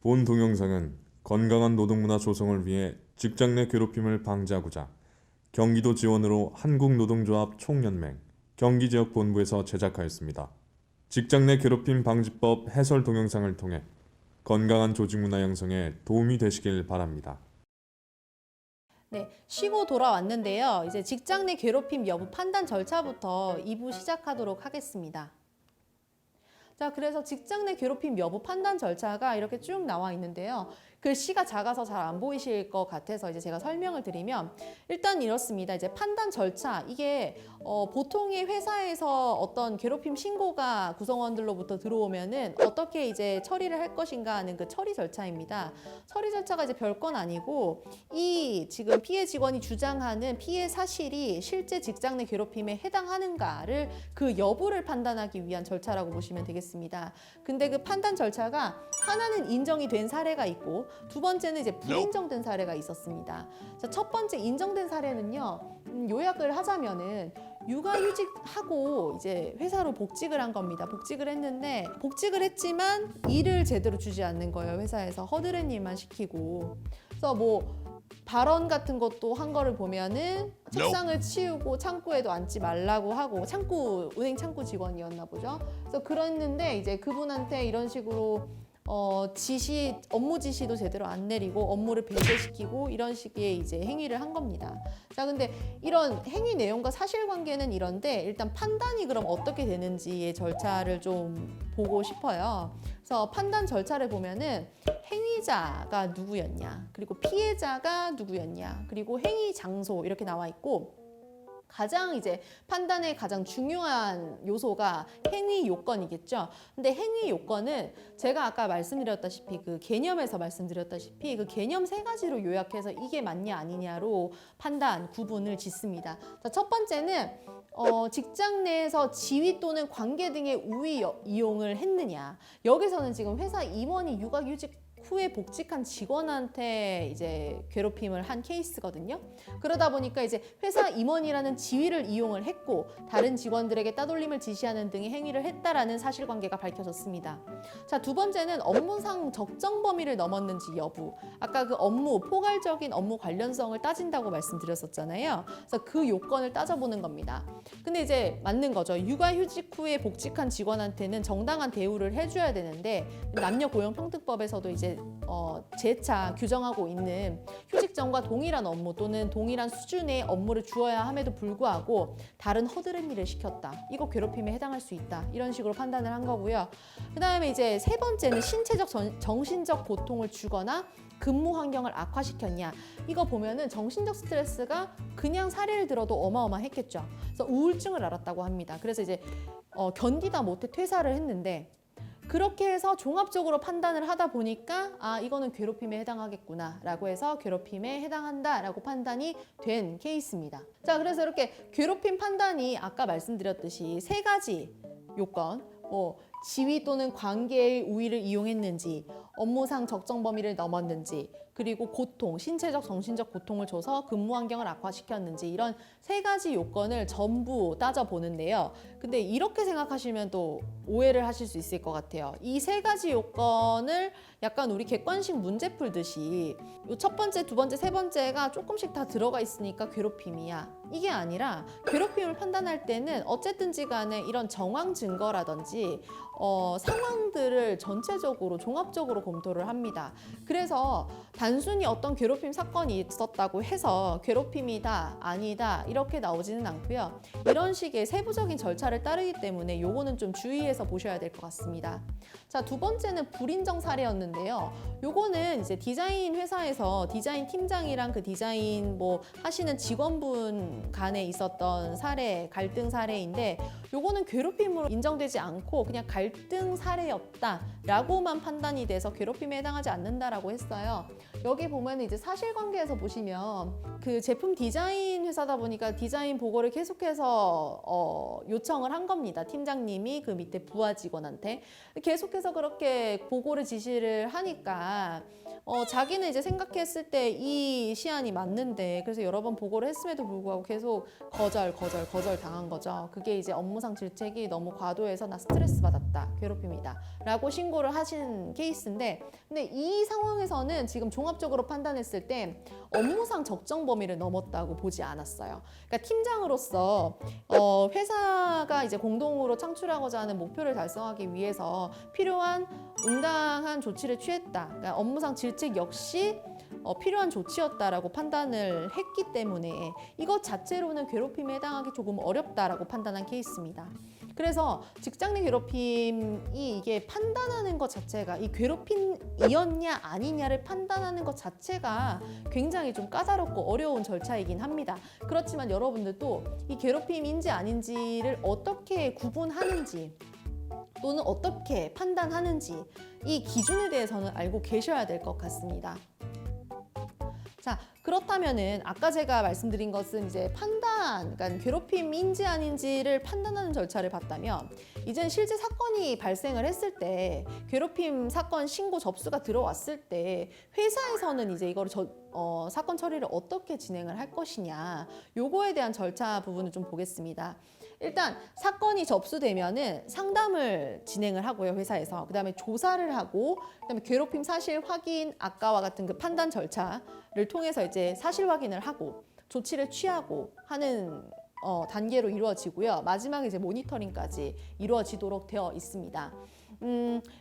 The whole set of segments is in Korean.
본 동영상은 건강한 노동문화 조성을 위해 직장 내 괴롭힘을 방지하고자 경기도 지원으로 한국노동조합 총연맹 경기지역본부에서 제작하였습니다. 직장 내 괴롭힘 방지법 해설 동영상을 통해 건강한 조직문화 형성에 도움이 되시길 바랍니다. 네, 쉬고 돌아왔는데요. 이제 직장 내 괴롭힘 여부 판단 절차부터 2부 시작하도록 하겠습니다. 자, 그래서 직장 내 괴롭힘 여부 판단 절차가 이렇게 쭉 나와 있는데요. 글씨가 작아서 잘 안 보이실 것 같아서 이제 제가 설명을 드리면 일단 이렇습니다. 이제 판단 절차, 이게 보통의 회사에서 어떤 괴롭힘 신고가 구성원들로부터 들어오면은 어떻게 이제 처리를 할 것인가 하는 그 처리 절차입니다. 처리 절차가 이제 별건 아니고 이 지금 피해 직원이 주장하는 피해 사실이 실제 직장 내 괴롭힘에 해당하는가를 그 여부를 판단하기 위한 절차라고 보시면 되겠습니다. 근데 그 판단 절차가 하나는 인정이 된 사례가 있고 두 번째는 이제 불인정된 사례가 있었습니다. 자, 첫 번째 인정된 사례는요. 요약을 하자면은 육아휴직하고 이제 회사로 복직을 한 겁니다. 복직을 했는데 복직을 했지만 일을 제대로 주지 않는 거예요. 회사에서 허드렛 일만 시키고. 그래서 뭐 발언 같은 것도 한 거를 보면은 책상을 치우고 창구에도 앉지 말라고 하고 은행 창구 직원이었나 보죠. 그래서 그랬는데 이제 그분한테 이런 식으로 업무 지시도 제대로 안 내리고 업무를 배제시키고 이런 식의 이제 행위를 한 겁니다. 자, 근데 이런 행위 내용과 사실관계는 이런데 일단 판단이 그럼 어떻게 되는지의 절차를 좀 보고 싶어요. 그래서 판단 절차를 보면은 행위자가 누구였냐, 그리고 피해자가 누구였냐, 그리고 행위 장소 이렇게 나와 있고 가장 이제 판단의 가장 중요한 요소가 행위 요건이겠죠. 근데 행위 요건은 제가 아까 말씀드렸다시피 그 개념에서 말씀드렸다시피 그 개념 세 가지로 요약해서 이게 맞냐 아니냐로 판단, 구분을 짓습니다. 자, 첫 번째는 직장 내에서 지위 또는 관계 등의 우위 이용을 했느냐. 여기서는 지금 회사 임원이 육아휴직 후에 복직한 직원한테 이제 괴롭힘을 한 케이스거든요. 그러다 보니까 이제 회사 임원이라는 지위를 이용을 했고 다른 직원들에게 따돌림을 지시하는 등의 행위를 했다라는 사실관계가 밝혀졌습니다. 자, 두 번째는 업무상 적정 범위를 넘었는지 여부. 아까 그 포괄적인 업무 관련성을 따진다고 말씀드렸었잖아요. 그래서 그 요건을 따져보는 겁니다. 근데 이제 맞는 거죠. 육아휴직 후에 복직한 직원한테는 정당한 대우를 해줘야 되는데 남녀고용평등법에서도 이제 재차 규정하고 있는 휴직 전과 동일한 업무 또는 동일한 수준의 업무를 주어야 함에도 불구하고 다른 허드렛 일을 시켰다. 이거 괴롭힘에 해당할 수 있다. 이런 식으로 판단을 한 거고요. 그 다음에 이제 세 번째는 신체적, 정신적 고통을 주거나 근무 환경을 악화시켰냐. 이거 보면은 정신적 스트레스가 그냥 사례를 들어도 어마어마했겠죠. 그래서 우울증을 앓았다고 합니다. 그래서 이제 견디다 못해 퇴사를 했는데 그렇게 해서 종합적으로 판단을 하다 보니까 이거는 괴롭힘에 해당하겠구나 라고 해서 괴롭힘에 해당한다 라고 판단이 된 케이스입니다. 자, 그래서 이렇게 괴롭힘 판단이 아까 말씀드렸듯이 세 가지 요건, 지위 또는 관계의 우위를 이용했는지, 업무상 적정 범위를 넘었는지, 그리고 고통, 신체적, 정신적 고통을 줘서 근무 환경을 악화시켰는지 이런 세 가지 요건을 전부 따져보는데요. 근데 이렇게 생각하시면 또 오해를 하실 수 있을 것 같아요. 이 세 가지 요건을 약간 우리 객관식 문제 풀듯이 첫 번째, 두 번째, 세 번째가 조금씩 다 들어가 있으니까 괴롭힘이야. 이게 아니라 괴롭힘을 판단할 때는 어쨌든지 간에 이런 정황 증거라든지 상황들을 전체적으로 종합적으로 검토를 합니다. 그래서 단순히 어떤 괴롭힘 사건이 있었다고 해서 괴롭힘이다, 아니다 이렇게 나오지는 않고요. 이런 식의 세부적인 절차를 따르기 때문에 요거는 좀 주의해서 보셔야 될 것 같습니다. 자, 두 번째는 불인정 사례였는데요. 요거는 이제 디자인 회사에서 디자인 팀장이랑 그 디자인 하시는 직원분 간에 있었던 사례, 갈등 사례인데 요거는 괴롭힘으로 인정되지 않고 그냥 갈등 사례였다라고만 판단이 돼서 괴롭힘에 해당하지 않는다라고 했어요. 여기 보면 이제 사실관계에서 보시면 그 제품 디자인 회사다 보니까 디자인 보고를 계속해서 요청을 한 겁니다. 팀장님이 그 밑에 부하 직원한테 계속해서 그렇게 보고를 지시를 하니까 자기는 이제 생각했을 때 이 시안이 맞는데, 그래서 여러 번 보고를 했음에도 불구하고 계속 거절 당한 거죠. 그게 이제 업무상 질책이 너무 과도해서 나 스트레스 받았다, 괴롭힘이다 라고 신고를 하신 케이스인데, 근데 이 상황에서는 지금 종합적으로 판단했을 때 업무상 적정 범위를 넘었다고 보지 않았어요. 그러니까 팀장으로서 회사가 이제 공동으로 창출하고자 하는 목표를 달성하기 위해서 필요한 응당한 조치를 취했다. 그러니까 업무상 질책 역시 필요한 조치였다라고 판단을 했기 때문에 이것 자체로는 괴롭힘에 해당하기 조금 어렵다라고 판단한 케이스입니다. 그래서 직장 내 괴롭힘이 이게 판단하는 것 자체가 이 괴롭힘이었냐 아니냐를 판단하는 것 자체가 굉장히 좀 까다롭고 어려운 절차이긴 합니다. 그렇지만 여러분들도 이 괴롭힘인지 아닌지를 어떻게 구분하는지 또는 어떻게 판단하는지 이 기준에 대해서는 알고 계셔야 될 것 같습니다. 자, 그렇다면은 아까 제가 말씀드린 것은 이제 판단, 그러니까 괴롭힘인지 아닌지를 판단하는 절차를 봤다면, 이젠 실제 사건이 발생을 했을 때, 괴롭힘 사건 신고 접수가 들어왔을 때 회사에서는 이제 이거를 사건 처리를 어떻게 진행을 할 것이냐, 요거에 대한 절차 부분을 좀 보겠습니다. 일단 사건이 접수되면은 상담을 진행을 하고요, 회사에서. 그다음에 조사를 하고, 그다음에 괴롭힘 사실 확인, 아까와 같은 그 판단 절차를 통해서 이제 사실 확인을 하고 조치를 취하고 하는 단계로 이루어지고요. 마지막에 이제 모니터링까지 이루어지도록 되어 있습니다.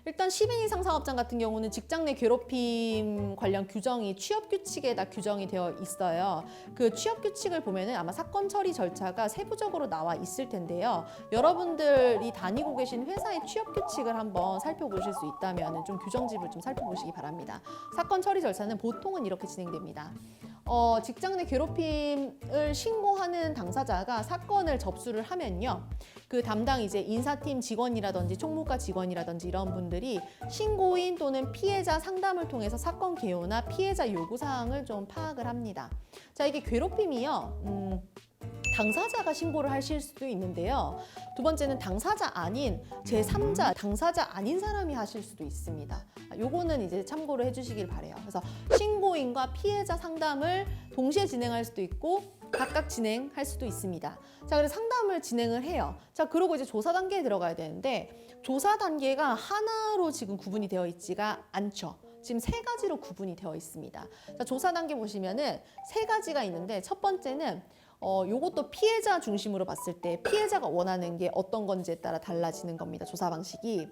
일단 10인 이상 사업장 같은 경우는 직장 내 괴롭힘 관련 규정이 취업 규칙에 다 규정이 되어 있어요. 그 취업 규칙을 보면은 아마 사건 처리 절차가 세부적으로 나와 있을 텐데요. 여러분들이 다니고 계신 회사의 취업 규칙을 한번 살펴보실 수 있다면 좀 규정집을 좀 살펴보시기 바랍니다. 사건 처리 절차는 보통은 이렇게 진행됩니다. 직장 내 괴롭힘을 신고하는 당사자가 사건을 접수를 하면요, 그 담당 이제 인사팀 직원이라든지 총무과 직원이라든지 이런 분들이 신고인 또는 피해자 상담을 통해서 사건 개요나 피해자 요구 사항을 좀 파악을 합니다. 자, 이게 괴롭힘이요, 당사자가 신고를 하실 수도 있는데요. 두 번째는 당사자 아닌 제3자, 당사자 아닌 사람이 하실 수도 있습니다. 요거는 이제 참고를 해주시길 바래요. 그래서 신고인과 피해자 상담을 동시에 진행할 수도 있고 각각 진행할 수도 있습니다. 자, 그래서 상담을 진행을 해요. 자, 그러고 이제 조사 단계에 들어가야 되는데, 조사 단계가 하나로 지금 구분이 되어 있지가 않죠. 지금 3가지로 구분이 되어 있습니다. 자, 조사 단계 보시면은 3가지가 있는데, 첫 번째는 요것도 피해자 중심으로 봤을 때 피해자가 원하는 게 어떤 건지에 따라 달라지는 겁니다. 조사 방식이.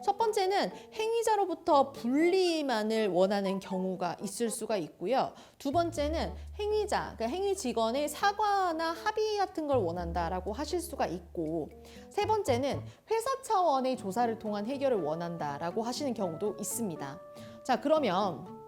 첫 번째는 행위자로부터 분리만을 원하는 경우가 있을 수가 있고요. 두 번째는 행위자, 그러니까 행위 직원의 사과나 합의 같은 걸 원한다라고 하실 수가 있고, 세 번째는 회사 차원의 조사를 통한 해결을 원한다라고 하시는 경우도 있습니다. 자, 그러면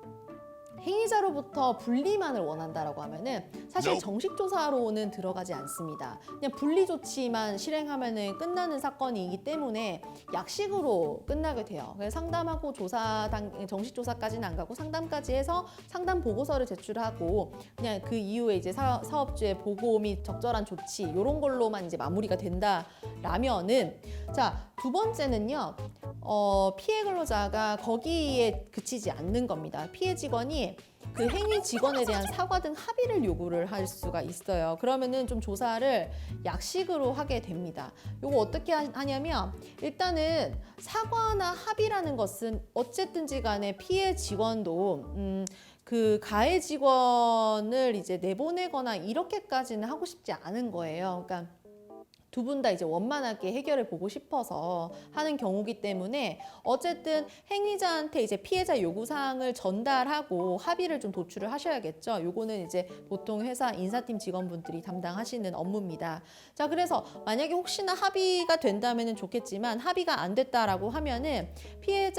행위자로부터 분리만을 원한다라고 하면은 사실 정식 조사로는 들어가지 않습니다. 그냥 분리 조치만 실행하면은 끝나는 사건이기 때문에 약식으로 끝나게 돼요. 그래서 상담하고 정식 조사까지는 안 가고 상담까지 해서 상담 보고서를 제출하고 그냥 그 이후에 이제 사업주의 보고 및 적절한 조치 이런 걸로만 이제 마무리가 된다라면은, 자, 두 번째는요, 피해 근로자가 거기에 그치지 않는 겁니다. 피해 직원이 그 행위 직원에 대한 사과 등 합의를 요구를 할 수가 있어요. 그러면은 좀 조사를 약식으로 하게 됩니다. 요거 어떻게 하냐면, 일단은 사과나 합의라는 것은 어쨌든지 간에 피해 직원도 그 가해 직원을 이제 내보내거나 이렇게까지는 하고 싶지 않은 거예요. 그러니까 두 분 다 이제 원만하게 해결을 보고 싶어서 하는 경우기 때문에 어쨌든 행위자한테 이제 피해자 요구사항을 전달하고 합의를 좀 도출을 하셔야겠죠. 요거는 이제 보통 회사 인사팀 직원분들이 담당하시는 업무입니다. 자, 그래서 만약에 혹시나 합의가 된다면 좋겠지만 합의가 안 됐다라고 하면은 피해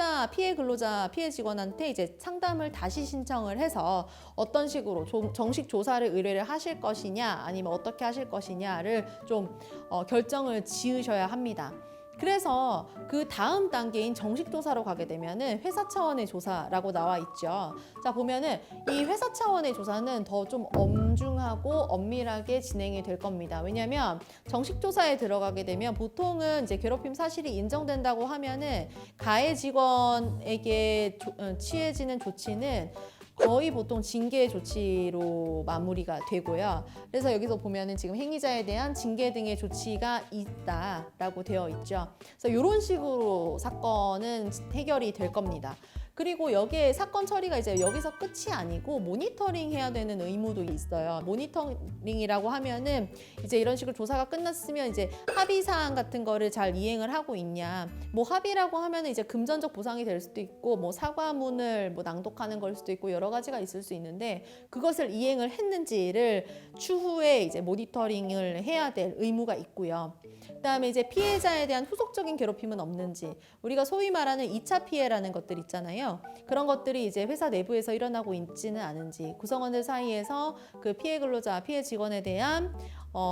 근로자, 피해 직원한테 이제 상담을 다시 신청을 해서 어떤 식으로 정식 조사를 의뢰를 하실 것이냐 아니면 어떻게 하실 것이냐를 좀 결정을 지으셔야 합니다. 그래서 그 다음 단계인 정식 조사로 가게 되면은 회사 차원의 조사라고 나와 있죠. 자, 보면은 이 회사 차원의 조사는 더 좀 엄중하고 엄밀하게 진행이 될 겁니다. 왜냐하면 정식 조사에 들어가게 되면 보통은 이제 괴롭힘 사실이 인정된다고 하면은 가해 직원에게 취해지는 조치는 거의 보통 징계 조치로 마무리가 되고요. 그래서 여기서 보면은 지금 행위자에 대한 징계 등의 조치가 있다라고 되어 있죠. 그래서 이런 식으로 사건은 해결이 될 겁니다. 그리고 여기에 사건 처리가 이제 여기서 끝이 아니고 모니터링 해야 되는 의무도 있어요. 모니터링이라고 하면은 이제 이런 식으로 조사가 끝났으면 이제 합의 사항 같은 거를 잘 이행을 하고 있냐. 뭐 합의라고 하면은 이제 금전적 보상이 될 수도 있고 뭐 사과문을 뭐 낭독하는 걸 수도 있고 여러 가지가 있을 수 있는데 그것을 이행을 했는지를 추후에 이제 모니터링을 해야 될 의무가 있고요. 그다음에 이제 피해자에 대한 후속적인 괴롭힘은 없는지, 우리가 소위 말하는 2차 피해라는 것들 있잖아요. 그런 것들이 이제 회사 내부에서 일어나고 있지는 않은지, 구성원들 사이에서 그 피해 근로자, 피해 직원에 대한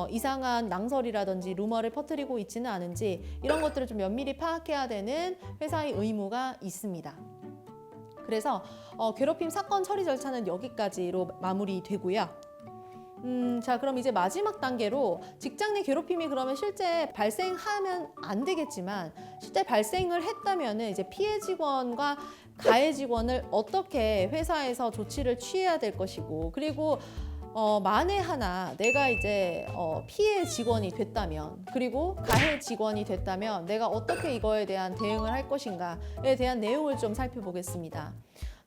이상한 낭설이라든지 루머를 퍼뜨리고 있지는 않은지 이런 것들을 좀 면밀히 파악해야 되는 회사의 의무가 있습니다. 그래서 괴롭힘 사건 처리 절차는 여기까지로 마무리되고요. 자, 그럼 이제 마지막 단계로 직장 내 괴롭힘이 그러면 실제 발생하면 안 되겠지만 실제 발생을 했다면은 이제 피해 직원과 가해 직원을 어떻게 회사에서 조치를 취해야 될 것이고, 그리고 만에 하나 내가 이제 피해 직원이 됐다면, 그리고 가해 직원이 됐다면 내가 어떻게 이거에 대한 대응을 할 것인가에 대한 내용을 좀 살펴보겠습니다.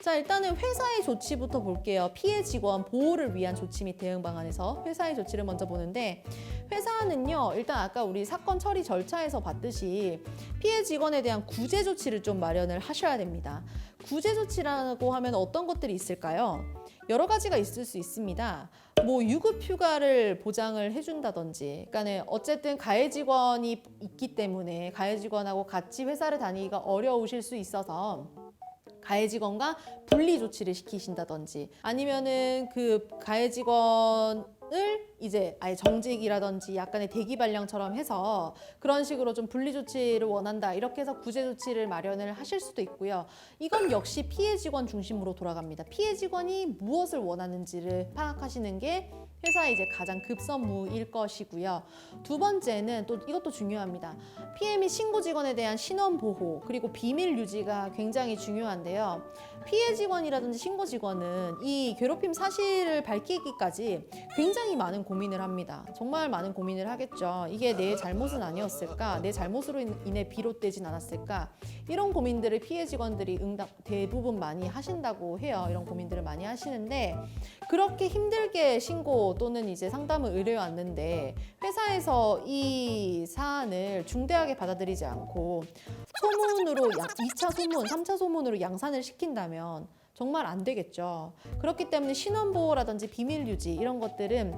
자, 일단은 회사의 조치부터 볼게요. 피해 직원 보호를 위한 조치 및 대응 방안에서 회사의 조치를 먼저 보는데, 회사는요, 일단 아까 우리 사건 처리 절차에서 봤듯이 피해 직원에 대한 구제 조치를 좀 마련을 하셔야 됩니다. 구제 조치라고 하면 어떤 것들이 있을까요? 여러 가지가 있을 수 있습니다. 뭐 유급 휴가를 보장을 해준다든지, 그러니까 어쨌든 가해 직원이 있기 때문에 가해 직원하고 같이 회사를 다니기가 어려우실 수 있어서 가해 직원과 분리 조치를 시키신다든지, 아니면은 그 가해 직원을 이제 아예 정직이라든지 약간의 대기 발령처럼 해서 그런 식으로 좀 분리 조치를 원한다, 이렇게 해서 구제 조치를 마련을 하실 수도 있고요. 이건 역시 피해 직원 중심으로 돌아갑니다. 피해 직원이 무엇을 원하는지를 파악하시는 게 회사의 이제 가장 급선무일 것이고요. 두 번째는 또 이것도 중요합니다. 피해 및 신고 직원에 대한 신원 보호, 그리고 비밀 유지가 굉장히 중요한데요. 피해 직원이라든지 신고 직원은 이 괴롭힘 사실을 밝히기까지 굉장히 많은 고민을 합니다. 정말 많은 고민을 하겠죠. 이게 내 잘못은 아니었을까? 내 잘못으로 인해 비롯되진 않았을까? 이런 고민들을 피해 직원들이 대부분 많이 하신다고 해요. 이런 고민들을 많이 하시는데, 그렇게 힘들게 신고 또는 이제 상담을 의뢰해 왔는데 회사에서 이 사안을 중대하게 받아들이지 않고 소문으로 2차 소문, 3차 소문으로 양산을 시킨다면 정말 안 되겠죠. 그렇기 때문에 신원보호라든지 비밀 유지 이런 것들은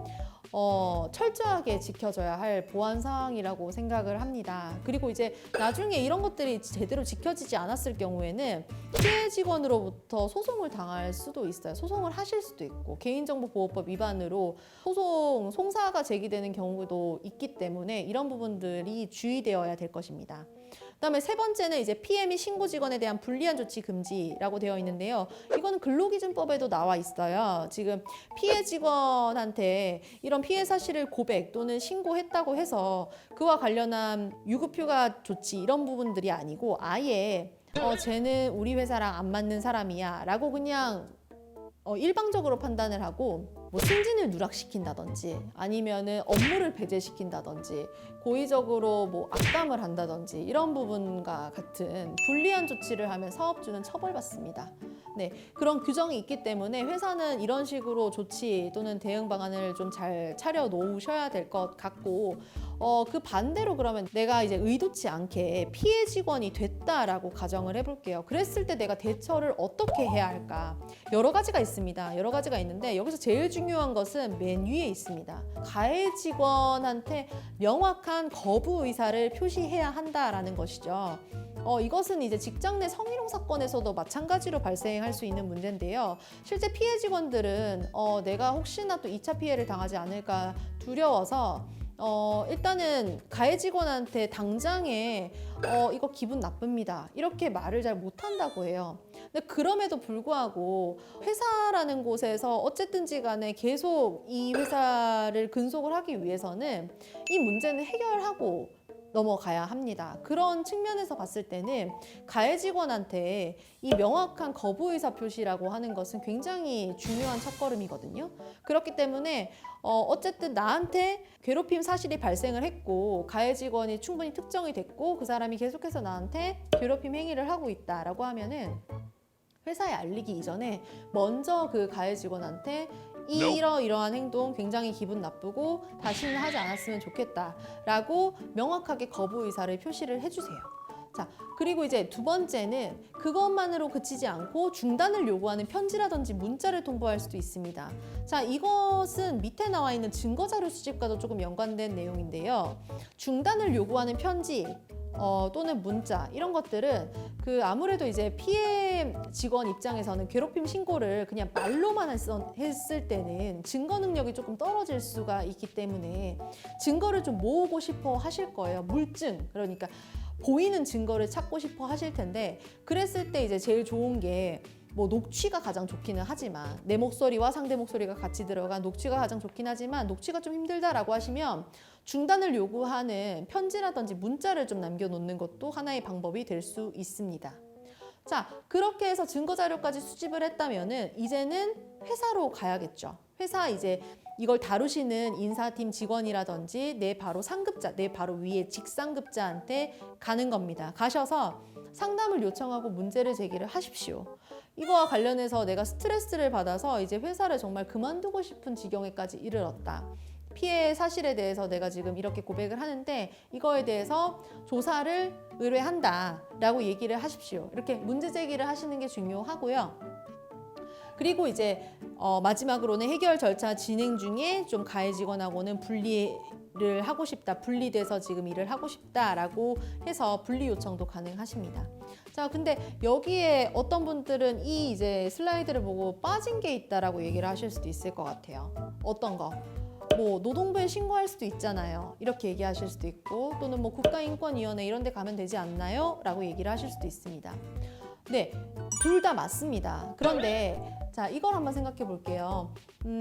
철저하게 지켜져야 할 보안 사항이라고 생각을 합니다. 그리고 이제 나중에 이런 것들이 제대로 지켜지지 않았을 경우에는 피해 직원으로부터 소송을 당할 수도 있어요. 소송을 하실 수도 있고, 개인정보보호법 위반으로 송사가 제기되는 경우도 있기 때문에 이런 부분들이 주의되어야 될 것입니다. 그다음에 세 번째는 이제 피해 및 신고 직원에 대한 불리한 조치 금지라고 되어 있는데요. 이거는 근로기준법에도 나와 있어요. 지금 피해 직원한테 이런 피해 사실을 고백 또는 신고했다고 해서 그와 관련한 유급휴가 조치 이런 부분들이 아니고 아예 쟤는 우리 회사랑 안 맞는 사람이야 라고 그냥 일방적으로 판단을 하고 뭐 승진을 누락시킨다든지 아니면은 업무를 배제시킨다든지 고의적으로 뭐 악담을 한다든지 이런 부분과 같은 불리한 조치를 하면 사업주는 처벌받습니다. 네, 그런 규정이 있기 때문에 회사는 이런 식으로 조치 또는 대응 방안을 좀 잘 차려 놓으셔야 될 것 같고, 그 반대로 그러면 내가 이제 의도치 않게 피해 직원이 됐다라고 가정을 해볼게요. 그랬을 때 내가 대처를 어떻게 해야 할까? 여러 가지가 있습니다. 여러 가지가 있는데 여기서 제일 중요한 것은 맨 위에 있습니다. 가해 직원한테 명확한 거부 의사를 표시해야 한다라는 것이죠. 이것은 이제 직장 내 성희롱 사건에서도 마찬가지로 발생할 수 있는 문제인데요. 실제 피해 직원들은 내가 혹시나 또 2차 피해를 당하지 않을까 두려워서 일단은 가해 직원한테 당장에 이거 기분 나쁩니다, 이렇게 말을 잘 못한다고 해요. 근데 그럼에도 불구하고 회사라는 곳에서 어쨌든지 간에 계속 이 회사를 근속을 하기 위해서는 이 문제는 해결하고 넘어가야 합니다. 그런 측면에서 봤을 때는 가해 직원한테 이 명확한 거부 의사 표시라고 하는 것은 굉장히 중요한 첫걸음이거든요. 그렇기 때문에 어쨌든 나한테 괴롭힘 사실이 발생을 했고 가해 직원이 충분히 특정이 됐고 그 사람이 계속해서 나한테 괴롭힘 행위를 하고 있다라고 하면은 회사에 알리기 이전에 먼저 그 가해 직원한테 이러이러한 행동 굉장히 기분 나쁘고 다시는 하지 않았으면 좋겠다라고 명확하게 거부 의사를 표시를 해주세요. 자, 그리고 이제 두 번째는 그것만으로 그치지 않고 중단을 요구하는 편지라든지 문자를 통보할 수도 있습니다. 자, 이것은 밑에 나와 있는 증거자료 수집과도 조금 연관된 내용인데요. 중단을 요구하는 편지 또는 문자 이런 것들은 아무래도 이제 피해 직원 입장에서는 괴롭힘 신고를 그냥 말로만 했을 때는 증거 능력이 조금 떨어질 수가 있기 때문에 증거를 좀 모으고 싶어 하실 거예요. 물증, 그러니까 보이는 증거를 찾고 싶어 하실 텐데 그랬을 때 이제 제일 좋은 게 뭐 녹취가 가장 좋기는 하지만 내 목소리와 상대 목소리가 같이 들어간 녹취가 가장 좋긴 하지만 녹취가 좀 힘들다라고 하시면 중단을 요구하는 편지라든지 문자를 좀 남겨놓는 것도 하나의 방법이 될 수 있습니다. 자, 그렇게 해서 증거자료까지 수집을 했다면은 이제는 회사로 가야겠죠. 회사 이제 이걸 다루시는 인사팀 직원이라든지 내 바로 상급자, 내 바로 위에 직상급자한테 가는 겁니다. 가셔서 상담을 요청하고 문제를 제기를 하십시오. 이거와 관련해서 내가 스트레스를 받아서 이제 회사를 정말 그만두고 싶은 지경에까지 이르렀다. 피해 사실에 대해서 내가 지금 이렇게 고백을 하는데 이거에 대해서 조사를 의뢰한다 라고 얘기를 하십시오. 이렇게 문제 제기를 하시는 게 중요하고요. 그리고 이제 마지막으로는 해결 절차 진행 중에 좀 가해 직원하고는 분리를 하고 싶다, 분리돼서 지금 일을 하고 싶다라고 해서 분리 요청도 가능하십니다. 자, 근데 여기에 어떤 분들은 이 이제 슬라이드를 보고 빠진 게 있다라고 얘기를 하실 수도 있을 것 같아요. 어떤 거? 뭐 노동부에 신고할 수도 있잖아요. 이렇게 얘기하실 수도 있고 또는 뭐 국가인권위원회 이런 데 가면 되지 않나요? 라고 얘기를 하실 수도 있습니다. 네, 둘 다 맞습니다. 그런데 자, 이걸 한번 생각해 볼게요.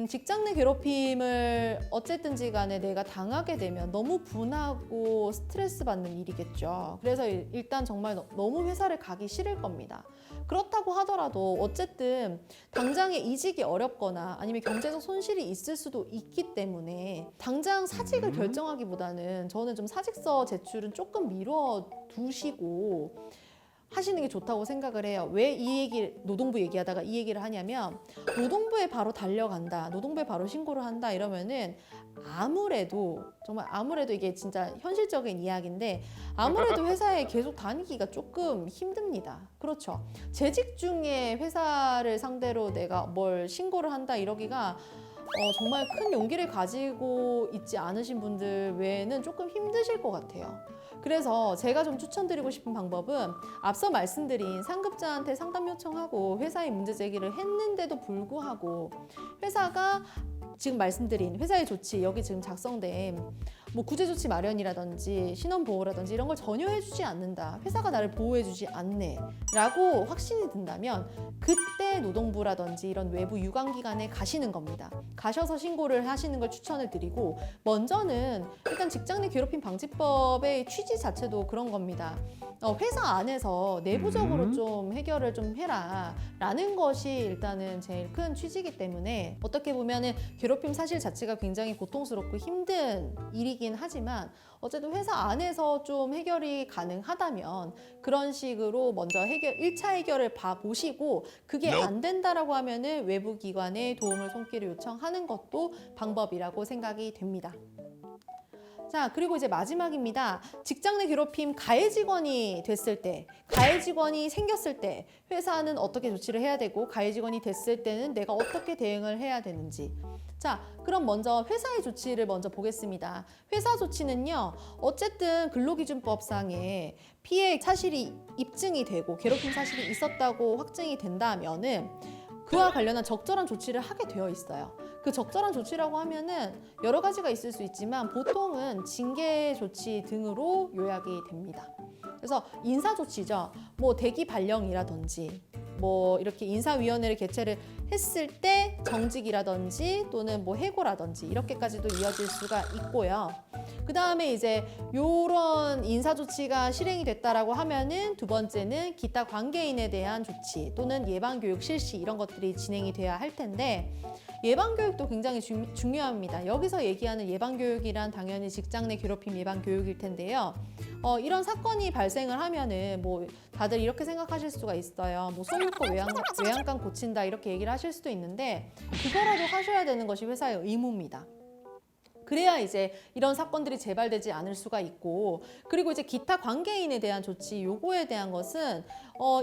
직장 내 괴롭힘을 어쨌든지 간에 내가 당하게 되면 너무 분하고 스트레스 받는 일이겠죠. 그래서 일단 정말 너무 회사를 가기 싫을 겁니다. 그렇다고 하더라도 어쨌든 당장에 이직이 어렵거나 아니면 경제적 손실이 있을 수도 있기 때문에 당장 사직을 결정하기보다는 저는 좀 사직서 제출은 조금 미뤄 두시고 하시는 게 좋다고 생각을 해요. 왜 이 얘기를 노동부 얘기하다가 이 얘기를 하냐면 노동부에 바로 달려간다, 노동부에 바로 신고를 한다 이러면은 아무래도 이게 진짜 현실적인 이야기인데 아무래도 회사에 계속 다니기가 조금 힘듭니다. 그렇죠. 재직 중에 회사를 상대로 내가 뭘 신고를 한다 이러기가 정말 큰 용기를 가지고 있지 않으신 분들 외에는 조금 힘드실 것 같아요. 그래서 제가 좀 추천드리고 싶은 방법은 앞서 말씀드린 상급자한테 상담 요청하고 회사에 문제 제기를 했는데도 불구하고 회사가 지금 말씀드린 회사의 조치, 여기 지금 작성된 뭐 구제조치 마련이라든지 신원보호라든지 이런 걸 전혀 해주지 않는다, 회사가 나를 보호해주지 않네 라고 확신이 든다면 그때 노동부라든지 이런 외부 유관기관에 가시는 겁니다. 가셔서 신고를 하시는 걸 추천을 드리고, 먼저는 일단 직장 내 괴롭힘 방지법의 취지 자체도 그런 겁니다. 회사 안에서 내부적으로 좀 해결을 좀 해라 라는 것이 일단은 제일 큰 취지이기 때문에 어떻게 보면은 괴롭힘 사실 자체가 굉장히 고통스럽고 힘든 일이긴 하지만 어쨌든 회사 안에서 좀 해결이 가능하다면 그런 식으로 먼저 1차 해결을 봐보시고 그게 안 된다라고 하면은 외부 기관에 도움을 손길을 요청하는 것도 방법이라고 생각이 됩니다. 자, 그리고 이제 마지막입니다. 직장 내 괴롭힘 가해 직원이 됐을 때, 가해 직원이 생겼을 때 회사는 어떻게 조치를 해야 되고 가해 직원이 됐을 때는 내가 어떻게 대응을 해야 되는지. 자, 그럼 먼저 회사의 조치를 먼저 보겠습니다. 회사 조치는요, 어쨌든 근로기준법상에 피해 사실이 입증이 되고 괴롭힘 사실이 있었다고 확증이 된다면은 그와 관련한 적절한 조치를 하게 되어 있어요. 그 적절한 조치라고 하면은 여러 가지가 있을 수 있지만 보통은 징계 조치 등으로 요약이 됩니다. 그래서 인사 조치죠. 뭐 대기 발령이라든지 뭐 이렇게 인사위원회를 개최를 했을 때 정직이라든지 또는 뭐 해고라든지 이렇게까지도 이어질 수가 있고요. 그 다음에 이제 요런 인사 조치가 실행이 됐다라고 하면은 두 번째는 기타 관계인에 대한 조치 또는 예방 교육 실시 이런 것들이 진행이 돼야 할 텐데 예방 교육도 굉장히 중요합니다. 여기서 얘기하는 예방 교육이란 당연히 직장 내 괴롭힘 예방 교육일 텐데요. 이런 사건이 발생을 하면은 뭐 다들 이렇게 생각하실 수가 있어요. 뭐 소유권 외양간 고친다 이렇게 얘기를 하실 수도 있는데 그거라도 하셔야 되는 것이 회사의 의무입니다. 그래야 이제 이런 사건들이 재발되지 않을 수가 있고 그리고 이제 기타 관계인에 대한 조치 요거에 대한 것은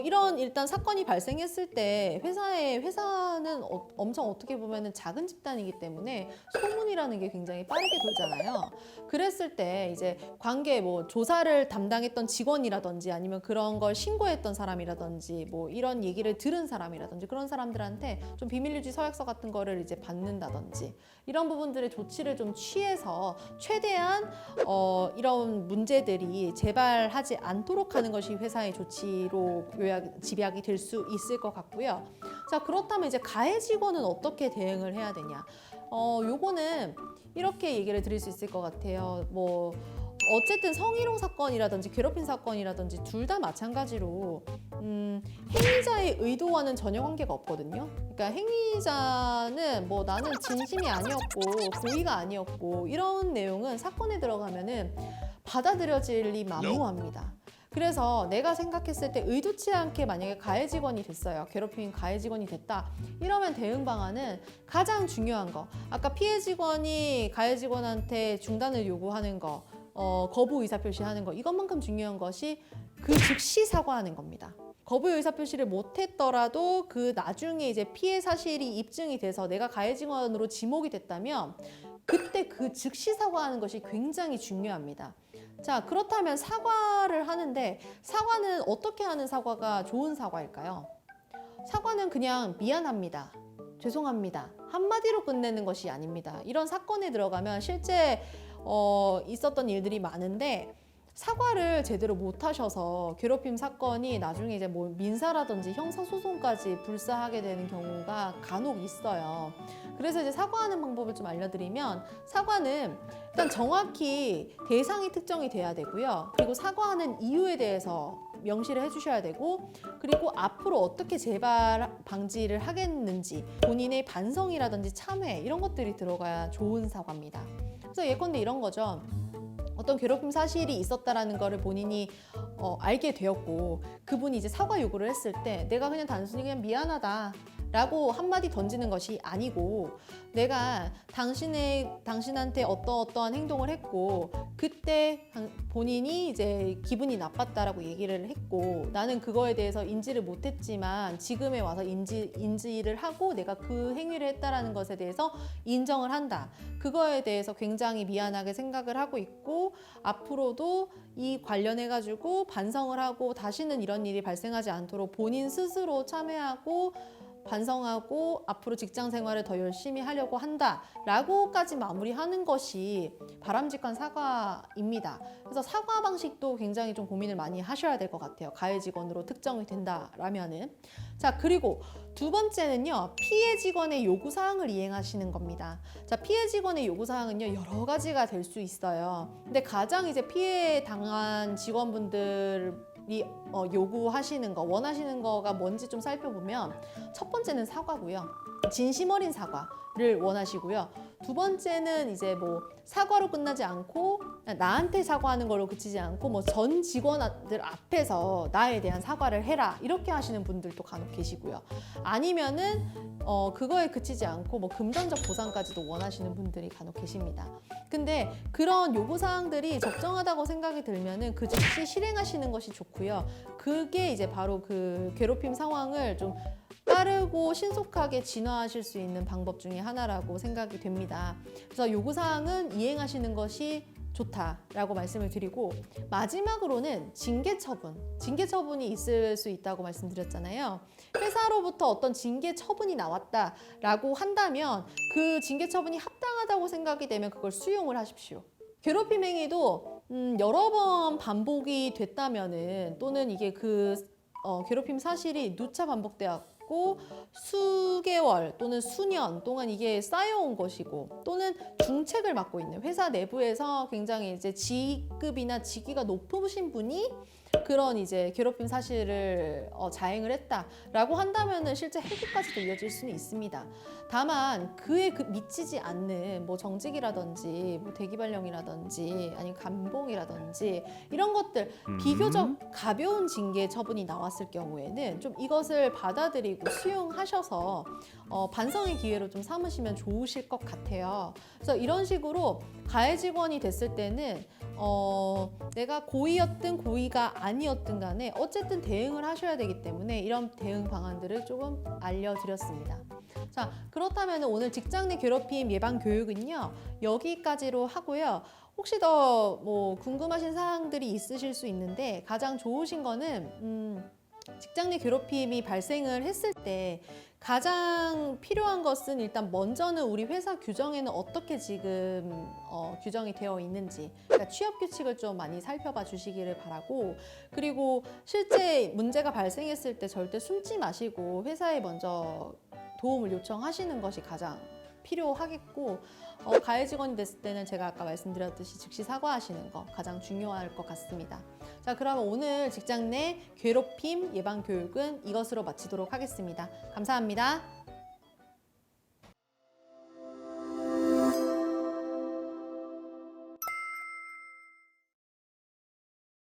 이런 일단 사건이 발생했을 때 회사는 엄청 어떻게 보면은 작은 집단이기 때문에 소문이라는 게 굉장히 빠르게 돌잖아요. 그랬을 때 이제 관계 뭐 조사를 담당했던 직원이라든지 아니면 그런 걸 신고했던 사람이라든지 뭐 이런 얘기를 들은 사람이라든지 그런 사람들한테 좀 비밀유지 서약서 같은 거를 이제 받는다든지 이런 부분들의 조치를 좀 취해서 최대한 이런 문제들이 재발하지 않도록 하는 것이 회사의 조치로 집약이 될 수 있을 것 같고요. 자, 그렇다면 이제 가해 직원은 어떻게 대응을 해야 되냐? 요거는 이렇게 얘기를 드릴 수 있을 것 같아요. 뭐 어쨌든 성희롱 사건이라든지 괴롭힘 사건이라든지 둘 다 마찬가지로 행위자의 의도와는 전혀 관계가 없거든요. 그러니까 행위자는 뭐 나는 진심이 아니었고 고의가 아니었고 이런 내용은 사건에 들어가면은 받아들여질리 만무합니다. 그래서 내가 생각했을 때 의도치 않게 만약에 가해 직원이 됐어요. 괴롭힘 가해 직원이 됐다. 이러면 대응 방안은 가장 중요한 거. 아까 피해 직원이 가해 직원한테 중단을 요구하는 거. 거부 의사표시하는 거 이것만큼 중요한 것이 그 즉시 사과하는 겁니다. 거부 의사표시를 못했더라도 그 나중에 이제 피해 사실이 입증이 돼서 내가 가해 직원으로 지목이 됐다면 그때 그 즉시 사과하는 것이 굉장히 중요합니다. 자, 그렇다면 사과를 하는데 사과는 어떻게 하는 사과가 좋은 사과일까요? 사과는 그냥 미안합니다. 죄송합니다. 한마디로 끝내는 것이 아닙니다. 이런 사건에 들어가면 실제 있었던 일들이 많은데 사과를 제대로 못 하셔서 괴롭힘 사건이 나중에 이제 뭐 민사라든지 형사소송까지 불사하게 되는 경우가 간혹 있어요. 그래서 이제 사과하는 방법을 좀 알려드리면 사과는 일단 정확히 대상이 특정이 돼야 되고요. 그리고 사과하는 이유에 대해서 명시를 해주셔야 되고 그리고 앞으로 어떻게 재발 방지를 하겠는지 본인의 반성이라든지 참회 이런 것들이 들어가야 좋은 사과입니다. 그래서 예컨대 이런 거죠. 어떤 괴롭힘 사실이 있었다라는 거를 본인이 알게 되었고 그분이 이제 사과 요구를 했을 때 내가 그냥 단순히 그냥 미안하다 라고 한마디 던지는 것이 아니고 내가 당신한테 어떠한 행동을 했고 그때 본인이 이제 기분이 나빴다라고 얘기를 했고 나는 그거에 대해서 인지를 못했지만 지금에 와서 인지를 하고 내가 그 행위를 했다라는 것에 대해서 인정을 한다. 그거에 대해서 굉장히 미안하게 생각을 하고 있고 앞으로도 이 관련해 가지고 반성을 하고 다시는 이런 일이 발생하지 않도록 본인 스스로 참여하고 반성하고 앞으로 직장 생활을 더 열심히 하려고 한다라고까지 마무리하는 것이 바람직한 사과입니다. 그래서 사과 방식도 굉장히 좀 고민을 많이 하셔야 될 것 같아요. 가해 직원으로 특정이 된다라면은. 자, 그리고 두 번째는요. 피해 직원의 요구 사항을 이행하시는 겁니다. 자, 피해 직원의 요구 사항은요. 여러 가지가 될 수 있어요. 근데 가장 이제 피해 당한 직원분들 요구하시는 거, 원하시는 거가 뭔지 좀 살펴보면 첫 번째는 사과고요. 진심 어린 사과를 원하시고요. 두 번째는 이제 뭐 사과로 끝나지 않고 나한테 사과하는 걸로 그치지 않고 뭐 전 직원들 앞에서 나에 대한 사과를 해라 이렇게 하시는 분들도 간혹 계시고요. 아니면은 그거에 그치지 않고 뭐 금전적 보상까지도 원하시는 분들이 간혹 계십니다. 근데 그런 요구 사항들이 적정하다고 생각이 들면은 그 즉시 실행하시는 것이 좋고요. 그게 이제 바로 그 괴롭힘 상황을 좀 빠르고 신속하게 진화하실 수 있는 방법 중에 하나라고 생각이 됩니다. 그래서 요구사항은 이행하시는 것이 좋다라고 말씀을 드리고, 마지막으로는 징계 처분. 징계 처분이 있을 수 있다고 말씀드렸잖아요. 회사로부터 어떤 징계 처분이 나왔다라고 한다면 그 징계 처분이 합당하다고 생각이 되면 그걸 수용을 하십시오. 괴롭힘 행위도 여러 번 반복이 됐다면은, 또는 이게 괴롭힘 사실이 누차 반복되었고 수개월 또는 수년 동안 이게 쌓여온 것이고, 또는 중책을 맡고 있는 회사 내부에서 굉장히 이제 직급이나 직위가 높으신 분이 그런 이제 괴롭힘 사실을 자행을 했다라고 한다면은 실제 해고까지도 이어질 수는 있습니다. 다만 그에 미치지 않는 뭐 정직이라든지 뭐 대기발령이라든지 아니면 감봉이라든지 이런 것들, 비교적 가벼운 징계 처분이 나왔을 경우에는 좀 이것을 받아들이고 수용하셔서 반성의 기회로 좀 삼으시면 좋으실 것 같아요. 그래서 이런 식으로 가해 직원이 됐을 때는 내가 고의였든 고의가 아니었든 간에 어쨌든 대응을 하셔야 되기 때문에 이런 대응 방안들을 조금 알려드렸습니다. 자, 그렇다면 오늘 직장 내 괴롭힘 예방 교육은요, 여기까지로 하고요. 혹시 더 뭐 궁금하신 사항들이 있으실 수 있는데, 가장 좋으신 거는 직장 내 괴롭힘이 발생을 했을 때 가장 필요한 것은 일단 먼저는 우리 회사 규정에는 어떻게 지금 규정이 되어 있는지, 그러니까 취업 규칙을 좀 많이 살펴봐 주시기를 바라고, 그리고 실제 문제가 발생했을 때 절대 숨지 마시고 회사에 먼저 도움을 요청하시는 것이 가장 필요하겠고, 가해 직원이 됐을 때는 제가 아까 말씀드렸듯이 즉시 사과하시는 거 가장 중요할 것 같습니다. 자, 그러면 오늘 직장 내 괴롭힘 예방 교육은 이것으로 마치도록 하겠습니다. 감사합니다.